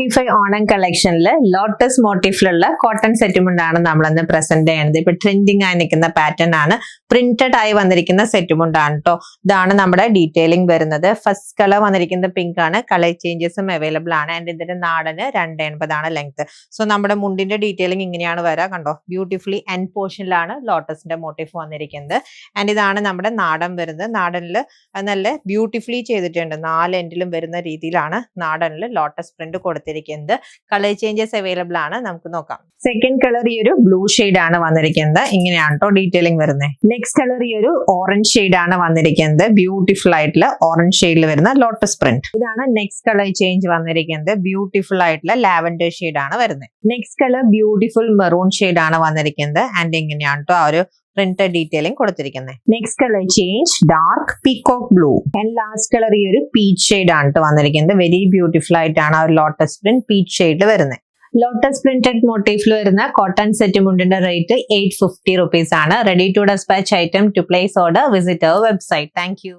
2025 Onam കളക്ഷനിൽ lotus മോട്ടീഫിലുള്ള cotton set മുണ്ടാണ് നമ്മളിന്ന് present ചെയ്യുന്നത്. ഇപ്പൊ ട്രെൻഡിങ് ആയി നിൽക്കുന്ന പാറ്റേൺ ആണ്, പ്രിന്റഡ് ആയി വന്നിരിക്കുന്ന സെറ്റ് മുണ്ടാണ് കേട്ടോ. ഇതാണ് നമ്മുടെ ഡീറ്റെയിലിംഗ് വരുന്നത്. ഫസ്റ്റ് കളർ വന്നിരിക്കുന്നത് പിങ്ക് ആണ്. കളർ ചേഞ്ചസും അവൈലബിൾ ആണ്. ആൻഡ് ഇതിന്റെ നാടന് 280 ആണ് ലെങ്ത്. സോ നമ്മുടെ മുണ്ടിന്റെ ഡീറ്റെയിലിംഗ് ഇങ്ങനെയാണ് വരാ, കണ്ടോ. ബ്യൂട്ടിഫുള്ളി എൻഡ് പോർഷനിലാണ് ലോട്ടസിന്റെ മോട്ടീഫ് വന്നിരിക്കുന്നത്. ആൻഡ് ഇതാണ് നമ്മുടെ നാടൻ വരുന്നത്. നാടനിൽ നല്ല ബ്യൂട്ടിഫുള്ളി ചെയ്തിട്ടുണ്ട്. 4 എൻഡിലും വരുന്ന രീതിയിലാണ് നാടനിൽ ലോട്ടസ് പ്രിന്റ് കൊടുത്തിരിക്കുന്നത്. കളർ ചേഞ്ചസ് അവൈലബിൾ ആണ്. നമുക്ക് നോക്കാം. സെക്കൻഡ് കളർ ഈ ഒരു ബ്ലൂ ഷെയ്ഡ് ആണ് വന്നിരിക്കുന്നത്. ഇങ്ങനെയാണ് കേട്ടോ ഡീറ്റെയിലിംഗ് വരുന്നത്. നെക്സ്റ്റ് കളർ ഈ ഒരു ഓറഞ്ച് ഷെയ്ഡ് ആണ് വന്നിരിക്കുന്നത്. ബ്യൂട്ടിഫുൾ ആയിട്ടുള്ള ഓറഞ്ച് ഷെയ്ഡിൽ വരുന്ന ലോട്ടസ് പ്രിന്റ്. ഇതാണ് നെക്സ്റ്റ് കളർ ചേഞ്ച് വന്നിരിക്കുന്നത്. ബ്യൂട്ടിഫുൾ ആയിട്ടുള്ള ലാവൻഡർ ഷെയ്ഡ് ആണ് വരുന്നത്. Next colour beautiful maroon shade ആണ് വന്നിരിക്കുന്നത്. ആൻഡ് ഇങ്ങനെയാണ് കേട്ടോ ആ ഒരു പ്രിന്റഡ് ഡീറ്റെയിലിംഗ് കൊടുത്തിരിക്കുന്നത്. Next colour change dark peacock blue. And last colour ഈ ഒരു പീച്ച് ഷെയ്ഡ് ആണ് വന്നിരിക്കുന്നത്. വെരി ബ്യൂട്ടിഫുൾ ആയിട്ടാണ് ആ ഒരു ലോട്ടസ് പ്രിന്റ് പീച്ച് ഷെയ്ഡിൽ വരുന്നത്. ലോട്ടസ് പ്രിന്റഡ് മോട്ടീഫിൽ വരുന്ന കോട്ടൺ സെറ്റ് മുണ്ടിന്റെ റേറ്റ് 850 rupees ആണ്. Ready to dispatch item to place order visit our website. Thank U.